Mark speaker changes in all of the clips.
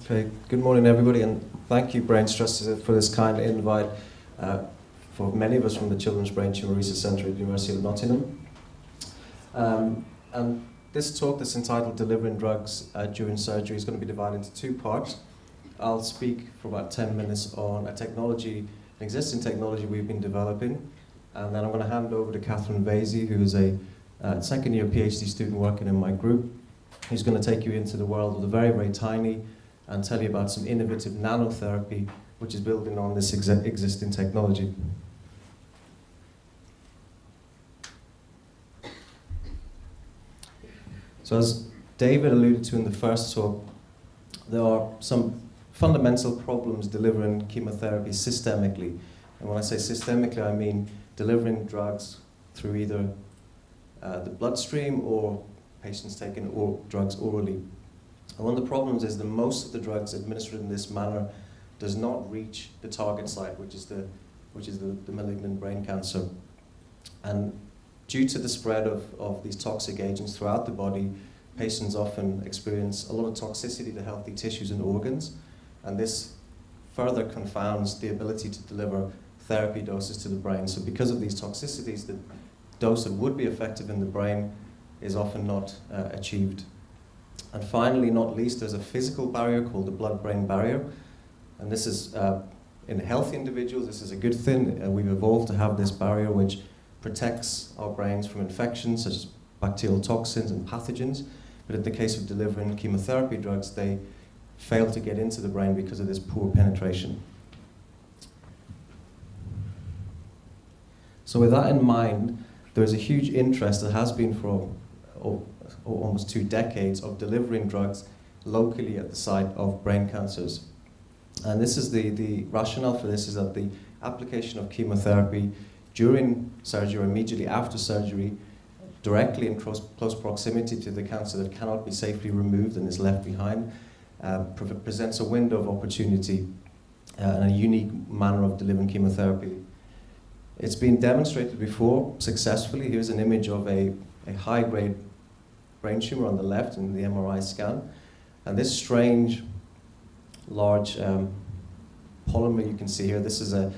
Speaker 1: Okay, good morning everybody, and thank you Brain Trust for this kind invite for many of us from the Children's Brain Tumour Research Centre at the University of Nottingham. And this talk that's entitled Delivering Drugs During Surgery is going to be divided into two parts. I'll speak for about 10 minutes on an existing technology we've been developing, and then I'm going to hand over to Catherine Vasey, who is a second-year PhD student working in my group, who's going to take you into the world of the very, very tiny and tell you about some innovative nanotherapy which is building on this existing technology. So as David alluded to in the first talk, there are some fundamental problems delivering chemotherapy systemically. And when I say systemically, I mean delivering drugs through either the bloodstream or patients taking drugs orally. And one of the problems is that most of the drugs administered in this manner does not reach the target site, which is the malignant brain cancer. And due to the spread of these toxic agents throughout the body, patients often experience a lot of toxicity to healthy tissues and organs, and this further confounds the ability to deliver therapy doses to the brain. So because of these toxicities, the dose that would be effective in the brain is often not achieved. And finally, not least, there's a physical barrier called the blood-brain barrier. And this is, in healthy individuals, this is a good thing. We've evolved to have this barrier which protects our brains from infections such as bacterial toxins and pathogens. But in the case of delivering chemotherapy drugs, they fail to get into the brain because of this poor penetration. So with that in mind, there is a huge interest that has been for almost 2 decades of delivering drugs locally at the site of brain cancers. And this is the rationale for this is that the application of chemotherapy during surgery or immediately after surgery, directly in close proximity to the cancer that cannot be safely removed and is left behind, presents a window of opportunity and a unique manner of delivering chemotherapy. It's been demonstrated before successfully. Here's an image of a high-grade brain tumor on the left in the MRI scan. And this strange, large polymer you can see here, this is a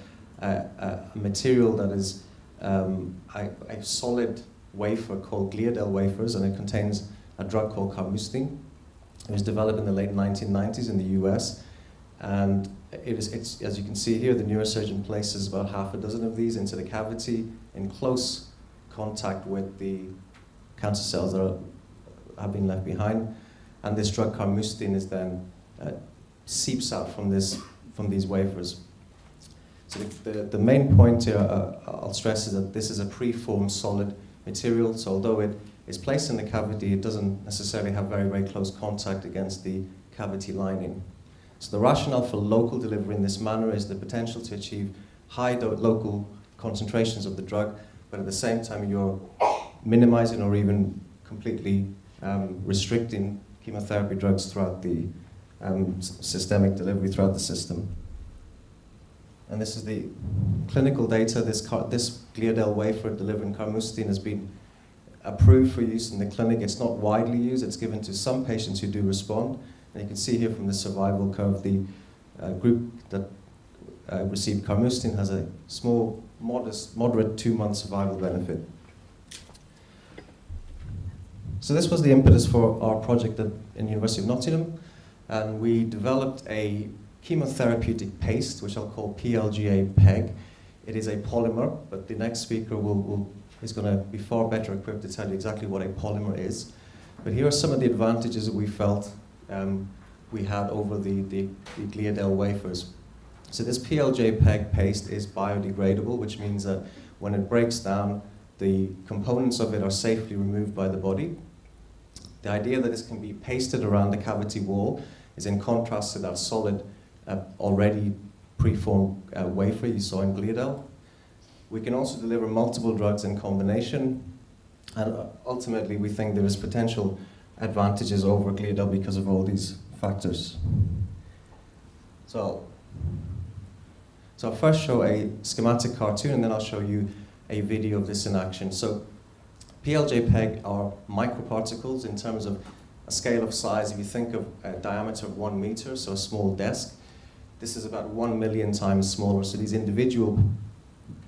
Speaker 1: material that is a solid wafer called gliadel wafers, and it contains a drug called carmustine. It was developed in the late 1990s in the US. And it's, as you can see here, the neurosurgeon places about half a dozen of these into the cavity in close contact with the cancer cells that have been left behind. And this drug carmustine is then seeps out from these wafers. So the main point here I'll stress is that this is a preformed solid material. So although it is placed in the cavity, it doesn't necessarily have very, very close contact against the cavity lining. So the rationale for local delivery in this manner is the potential to achieve high local concentrations of the drug, but at the same time you're minimizing or even completely restricting chemotherapy drugs throughout the systemic delivery throughout the system. And this is the clinical data. This gliadel wafer delivering carmustine has been approved for use in the clinic. It's not widely used. It's given to some patients who do respond. And you can see here from the survival curve, the group that received carmustine has a small, moderate 2-month survival benefit. So this was the impetus for our project in the University of Nottingham, and we developed a chemotherapeutic paste, which I'll call PLGA-PEG. It is a polymer, but the next speaker is going to be far better equipped to tell you exactly what a polymer is. But here are some of the advantages that we felt we had over the gliadel wafers. So this PLGA-PEG paste is biodegradable, which means that when it breaks down, the components of it are safely removed by the body. The idea that this can be pasted around the cavity wall is in contrast to that solid, already preformed wafer you saw in gliadel. We can also deliver multiple drugs in combination, and ultimately we think there is potential advantages over gliadel because of all these factors. So I'll first show a schematic cartoon, and then I'll show you a video of this in action. So PLJ-PEG are microparticles in terms of a scale of size, if you think of a diameter of 1 meter, so a small desk, this is about 1 million times smaller. So these individual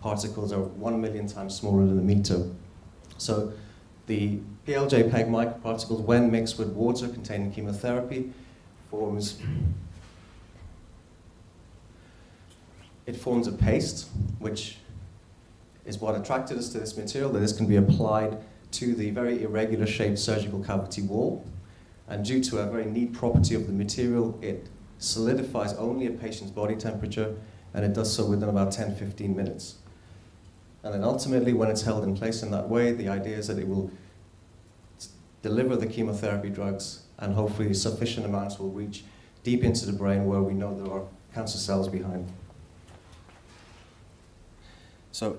Speaker 1: particles are 1 million times smaller than a meter. So the PLJ-PEG microparticles, when mixed with water containing chemotherapy, forms a paste, which is what attracted us to this material, that this can be applied to the very irregular shaped surgical cavity wall. And due to a very neat property of the material, it solidifies only at patient's body temperature, and it does so within about 10-15 minutes. And then ultimately, when it's held in place in that way, the idea is that it will deliver the chemotherapy drugs, and hopefully sufficient amounts will reach deep into the brain where we know there are cancer cells behind. So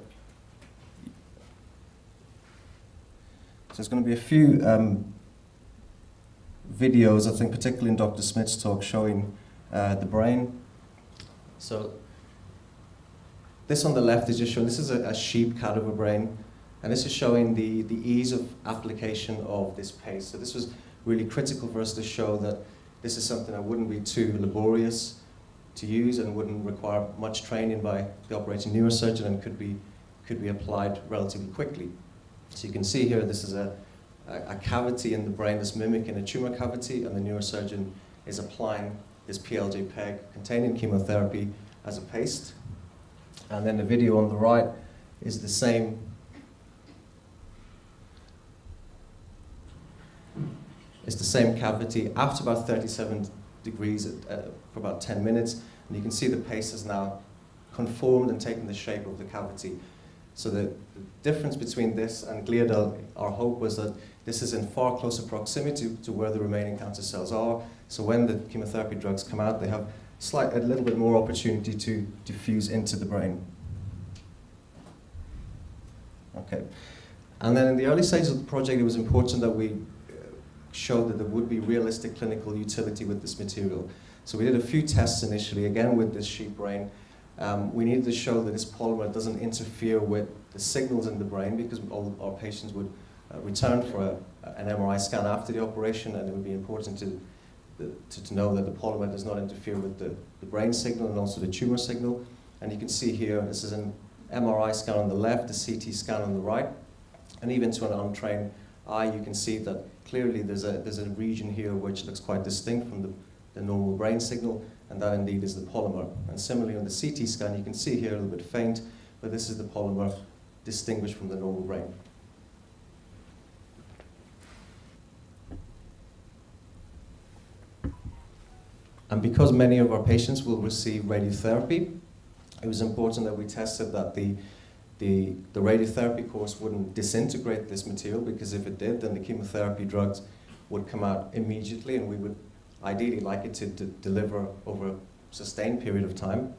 Speaker 1: there's going to be a few videos, I think particularly in Dr. Smith's talk, showing the brain. So this on the left is just showing, this is a sheep cadaver brain, and this is showing the ease of application of this paste. So this was really critical for us to show that this is something that wouldn't be too laborious to use and wouldn't require much training by the operating neurosurgeon, and could be applied relatively quickly. So you can see here, this is a cavity in the brain that's mimicking a tumor cavity, and the neurosurgeon is applying this PLJ-PEG containing chemotherapy as a paste. And then the video on the right is the same. It's the same cavity after about 37 degrees for about 10 minutes, and you can see the paste has now conformed and taken the shape of the cavity. So the difference between this and gliadel, our hope was that this is in far closer proximity to where the remaining cancer cells are. So when the chemotherapy drugs come out, they have a little bit more opportunity to diffuse into the brain. Okay. And then in the early stages of the project, it was important that we showed that there would be realistic clinical utility with this material. So we did a few tests initially, again with this sheep brain. We needed to show that this polymer doesn't interfere with the signals in the brain, because all our patients would return for an MRI scan after the operation, and it would be important to know that the polymer does not interfere with the brain signal and also the tumor signal. And you can see here, this is an MRI scan on the left, a CT scan on the right, and even to an untrained eye, you can see that clearly there's a region here which looks quite distinct from the normal brain signal, and that indeed is the polymer. And similarly on the CT scan, you can see here a little bit faint, but this is the polymer distinguished from the normal brain. And because many of our patients will receive radiotherapy, it was important that we tested that the radiotherapy course wouldn't disintegrate this material, because if it did, then the chemotherapy drugs would come out immediately, and we would ideally like it to deliver over a sustained period of time.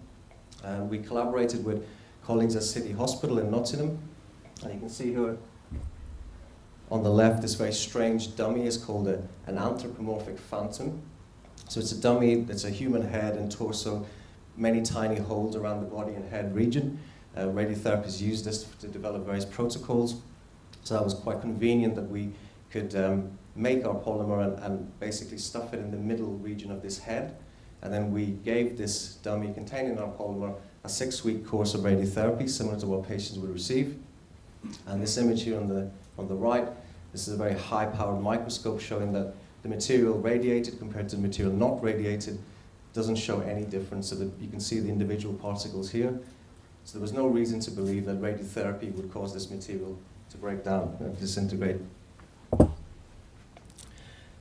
Speaker 1: We collaborated with colleagues at City Hospital in Nottingham, and you can see here on the left, this very strange dummy is called an anthropomorphic phantom. So it's a dummy that's a human head and torso, many tiny holes around the body and head region. Radiotherapists used this to develop various protocols. So that was quite convenient that we could make our polymer and basically stuff it in the middle region of this head. And then we gave this dummy containing our polymer a 6-week course of radiotherapy, similar to what patients would receive. And this image here on the right, this is a very high-powered microscope showing that the material radiated compared to the material not radiated doesn't show any difference, so that you can see the individual particles here. So there was no reason to believe that radiotherapy would cause this material to break down and disintegrate.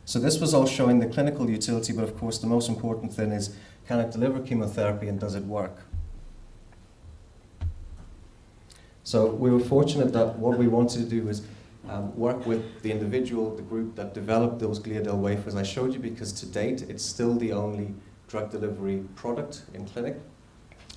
Speaker 1: So this was all showing the clinical utility, but of course the most important thing is, can it deliver chemotherapy and does it work? So we were fortunate that what we wanted to do was work with the group that developed those gliadel wafers I showed you, because to date it's still the only drug delivery product in clinic.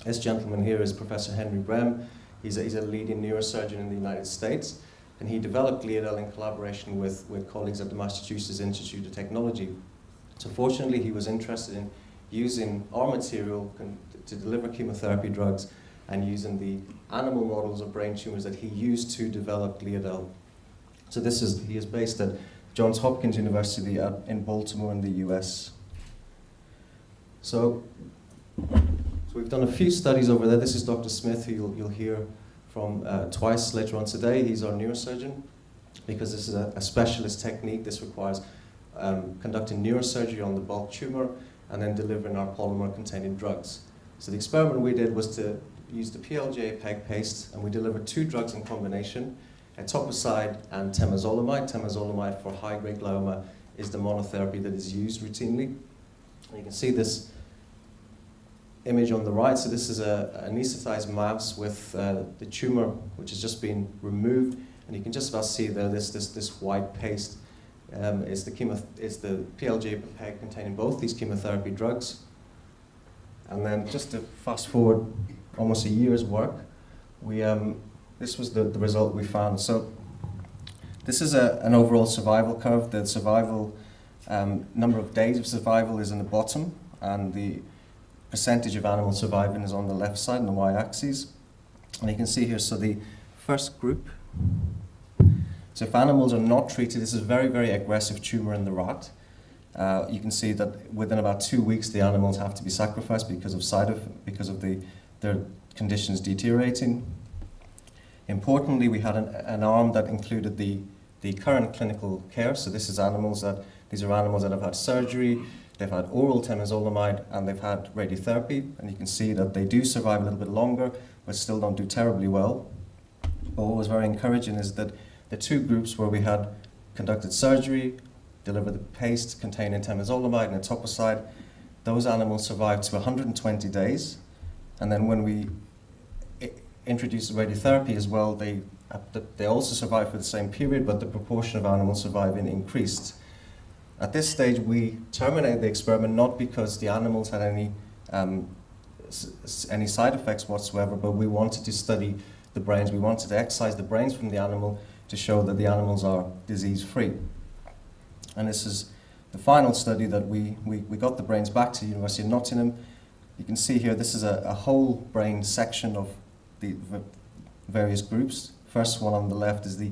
Speaker 1: This gentleman here is Professor Henry Brem. He's a leading neurosurgeon in the United States, and he developed gliadel in collaboration with colleagues at the Massachusetts Institute of Technology. So fortunately, he was interested in using our material to deliver chemotherapy drugs and using the animal models of brain tumors that he used to develop gliadel. So he is based at Johns Hopkins University in Baltimore in the US. So we've done a few studies over there. This is Dr. Smith, who you'll hear from twice later on today. He's our neurosurgeon, because this is a specialist technique. This requires conducting neurosurgery on the bulk tumor and then delivering our polymer-containing drugs. So the experiment we did was to use the PLJ PEG paste, and we delivered 2 drugs in combination, etoposide and temozolomide. Temozolomide for high-grade glioma is the monotherapy that is used routinely. And you can see this image on the right. So this is an anesthetized mouse with the tumor, which has just been removed, and you can just about see there this white paste is the PLJ PEG containing both these chemotherapy drugs. And then just to fast forward almost a year's work, this was the result we found. So this is an overall survival curve. The survival number of days of survival is in the bottom, and the percentage of animals surviving is on the left side on the y-axis. And you can see here, so the first group, so if animals are not treated, this is a very, very aggressive tumor in the rat. You can see that within about 2 weeks, the animals have to be sacrificed because of their conditions deteriorating. Importantly, we had an arm that included the current clinical care. So these are animals that have had surgery, they've had oral temozolomide, and they've had radiotherapy. And you can see that they do survive a little bit longer, but still don't do terribly well. But what was very encouraging is that the 2 groups where we had conducted surgery, delivered the paste containing temozolomide and etoposide, those animals survived to 120 days. And then when we introduced radiotherapy as well, they also survived for the same period, but the proportion of animals surviving increased. At this stage, we terminated the experiment not because the animals had any side effects whatsoever, but we wanted to study the brains. We wanted to excise the brains from the animal to show that the animals are disease-free. And this is the final study that we got the brains back to the University of Nottingham. You can see here, this is a whole brain section of the various groups. First one on the left is the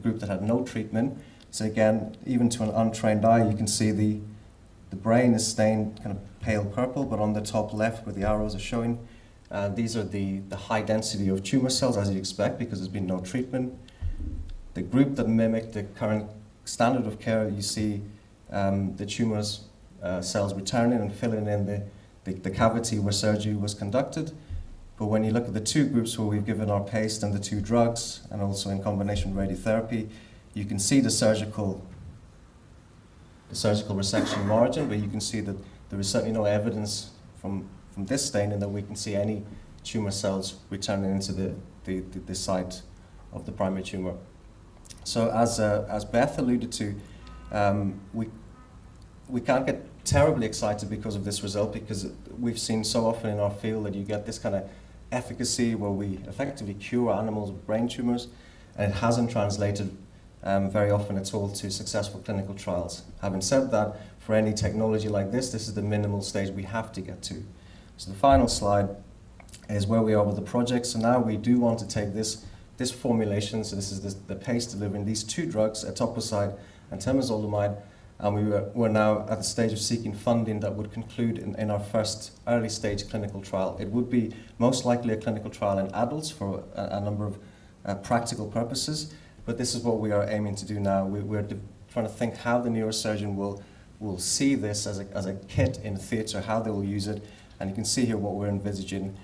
Speaker 1: group that had no treatment. So again, even to an untrained eye, you can see the brain is stained kind of pale purple, but on the top left where the arrows are showing, these are the high density of tumor cells, as you expect, because there's been no treatment. The group that mimicked the current standard of care, you see the tumors cells returning and filling in the cavity where surgery was conducted. But when you look at the 2 groups where we've given our paste and the 2 drugs, and also in combination with radiotherapy, you can see the surgical resection margin, but you can see that there is certainly no evidence from this staining that we can see any tumor cells returning into the site of the primary tumor. So as Beth alluded to, we can't get terribly excited because of this result, because we've seen so often in our field that you get this kind of efficacy where we effectively cure animals with brain tumors, and it hasn't translated very often at all to successful clinical trials. Having said that, for any technology like this is the minimal stage we have to get to. So the final slide is where we are with the project. So now we do want to take this formulation, so this is the paste delivering these 2 drugs, etoposide and temozolomide, and we're now at the stage of seeking funding that would conclude in our first early stage clinical trial. It would be most likely a clinical trial in adults for a number of practical purposes, but this is what we are aiming to do now. We're trying to think how the neurosurgeon will see this as a kit in theatre, how they will use it, and you can see here what we're envisaging.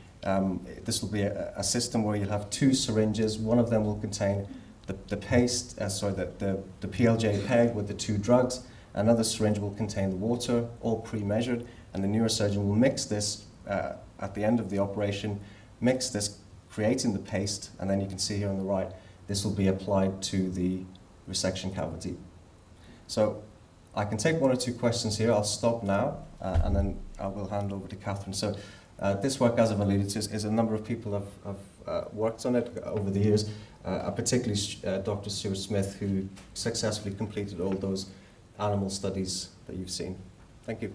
Speaker 1: This will be a system where you'll have 2 syringes. One of them will contain the paste, the PLJ PEG with the 2 drugs. Another syringe will contain the water, all pre-measured, and the neurosurgeon will mix this at the end of the operation, mix this, creating the paste, and then you can see here on the right, this will be applied to the resection cavity. So I can take 1 or 2 questions here. I'll stop now, and then I will hand over to Catherine. So this work, as I've alluded to, is a number of people have worked on it over the years, particularly Dr. Stuart Smith, who successfully completed all those animal studies that you've seen. Thank you.